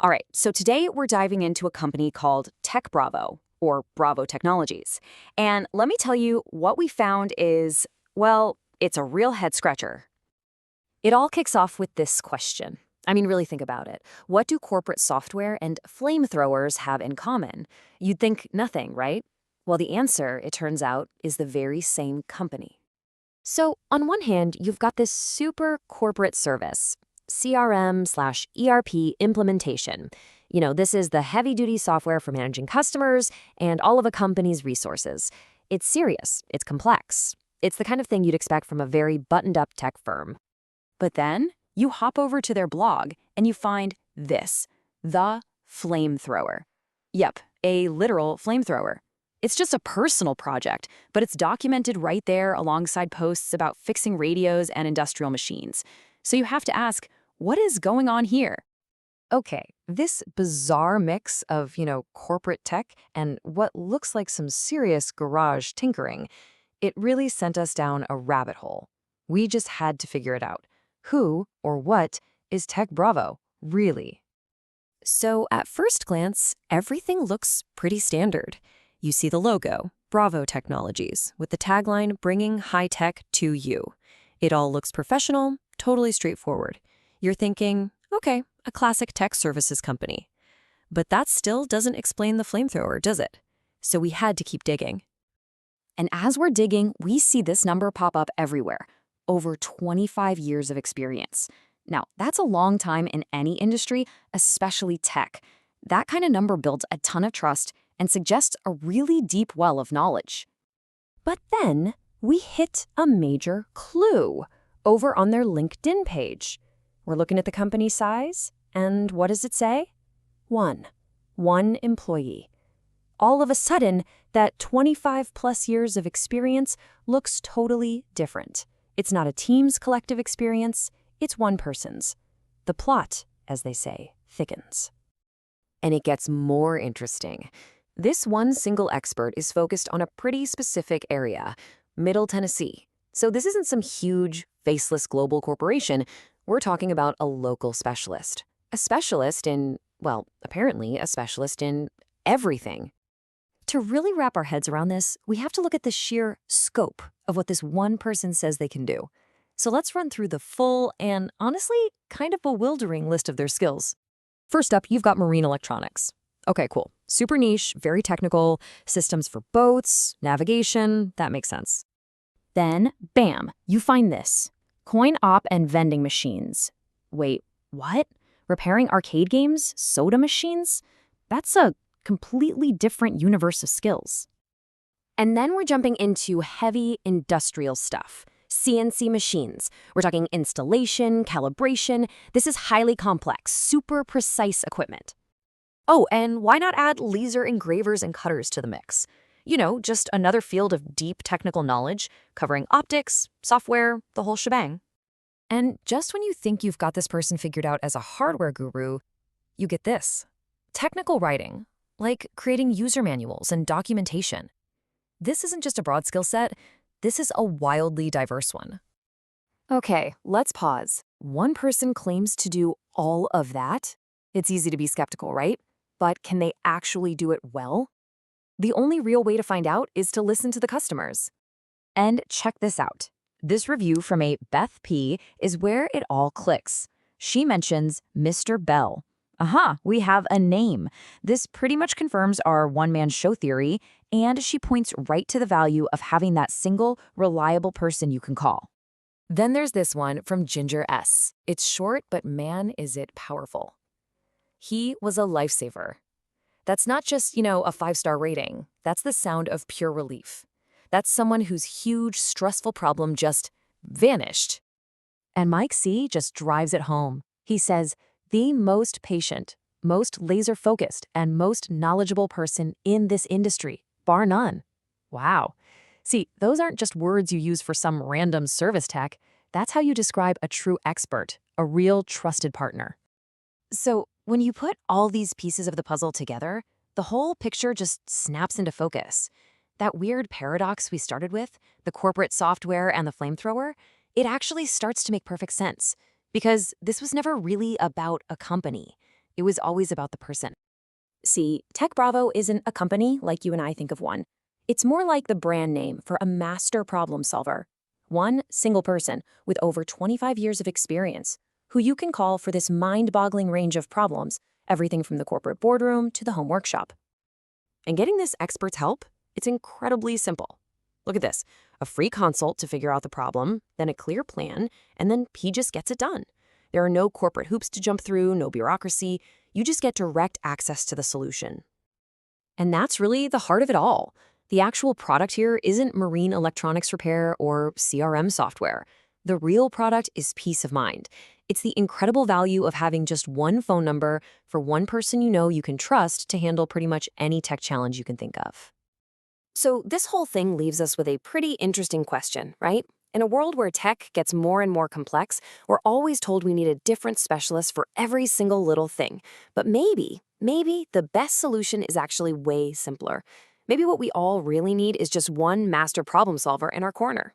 All right, so today we're diving into a company called Tech Bravo, or Bravo Technologies. And let me tell you, what we found is, well, it's a real head scratcher. It all kicks off with this question. I mean, really think about it. What do corporate software and flamethrowers have in common? You'd think nothing, right? Well, the answer, it turns out, is the very same company. So, on one hand, you've got this super corporate service, CRM/ERP implementation. This is the heavy-duty software for managing customers and all of a company's resources. It's serious, it's complex. It's the kind of thing you'd expect from a very buttoned-up tech firm. But then, you hop over to their blog and you find this, the flamethrower. Yep, a literal flamethrower. It's just a personal project, but it's documented right there alongside posts about fixing radios and industrial machines. So you have to ask, what is going on here? Okay, this bizarre mix of, corporate tech and what looks like some serious garage tinkering, it really sent us down a rabbit hole. We just had to figure it out. Who or what is Tech Bravo, really? So at first glance, everything looks pretty standard. You see the logo, Bravo Technologies, with the tagline bringing high tech to you. It all looks professional, totally straightforward. You're thinking, okay, a classic tech services company. But that still doesn't explain the flamethrower, does it? So we had to keep digging. And as we're digging, we see this number pop up everywhere. Over 25 years of experience. Now, that's a long time in any industry, especially tech. That kind of number builds a ton of trust and suggests a really deep well of knowledge. But then we hit a major clue over on their LinkedIn page. We're looking at the company size, and what does it say? One employee. All of a sudden, that 25+ years of experience looks totally different. It's not a team's collective experience, it's one person's. The plot, as they say, thickens. And it gets more interesting. This one single expert is focused on a pretty specific area, Middle Tennessee. So this isn't some huge, faceless global corporation. We're talking about a local specialist. A specialist in, well, apparently a specialist in everything. To really wrap our heads around this, we have to look at the sheer scope of what this one person says they can do. So let's run through the full and, honestly, kind of bewildering list of their skills. First up, you've got marine electronics. Okay, cool. Super niche, very technical, systems for boats, navigation, that makes sense. Then, bam, you find this. Coin op and vending machines. Wait, what? Repairing arcade games? Soda machines? That's a completely different universe of skills. And then we're jumping into heavy industrial stuff. CNC machines. We're talking installation, calibration. This is highly complex, super precise equipment. Oh, and why not add laser engravers and cutters to the mix? Just another field of deep technical knowledge covering optics, software, the whole shebang. And just when you think you've got this person figured out as a hardware guru, you get this. Technical writing, like creating user manuals and documentation. This isn't just a broad skill set, this is a wildly diverse one. Okay, let's pause. One person claims to do all of that? It's easy to be skeptical, right? But can they actually do it well? The only real way to find out is to listen to the customers. And check this out. This review from a Beth P. is where it all clicks. She mentions Mr. Bell. Aha, we have a name. This pretty much confirms our one-man show theory, and she points right to the value of having that single, reliable person you can call. Then there's this one from Ginger S. It's short, but man, is it powerful. He was a lifesaver. That's not just, a 5-star rating. That's the sound of pure relief. That's someone whose huge, stressful problem just vanished. And Mike C. just drives it home. He says, the most patient, most laser-focused, and most knowledgeable person in this industry, bar none. Wow. See, those aren't just words you use for some random service tech. That's how you describe a true expert, a real trusted partner. So when you put all these pieces of the puzzle together, the whole picture just snaps into focus. That weird paradox we started with, the corporate software and the flamethrower, it actually starts to make perfect sense. Because this was never really about a company. It was always about the person. See, Tech Bravo isn't a company like you and I think of one. It's more like the brand name for a master problem solver. One single person with over 25 years of experience, who you can call for this mind-boggling range of problems, everything from the corporate boardroom to the home workshop. And getting this expert's help, it's incredibly simple. Look at this, a free consult to figure out the problem, then a clear plan, and then he just gets it done. There are no corporate hoops to jump through, no bureaucracy. You just get direct access to the solution. And that's really the heart of it all. The actual product here isn't marine electronics repair or CRM software. The real product is peace of mind. It's the incredible value of having just one phone number for one person you can trust to handle pretty much any tech challenge you can think of. So this whole thing leaves us with a pretty interesting question, right? In a world where tech gets more and more complex, we're always told we need a different specialist for every single little thing. But maybe the best solution is actually way simpler. Maybe what we all really need is just one master problem solver in our corner.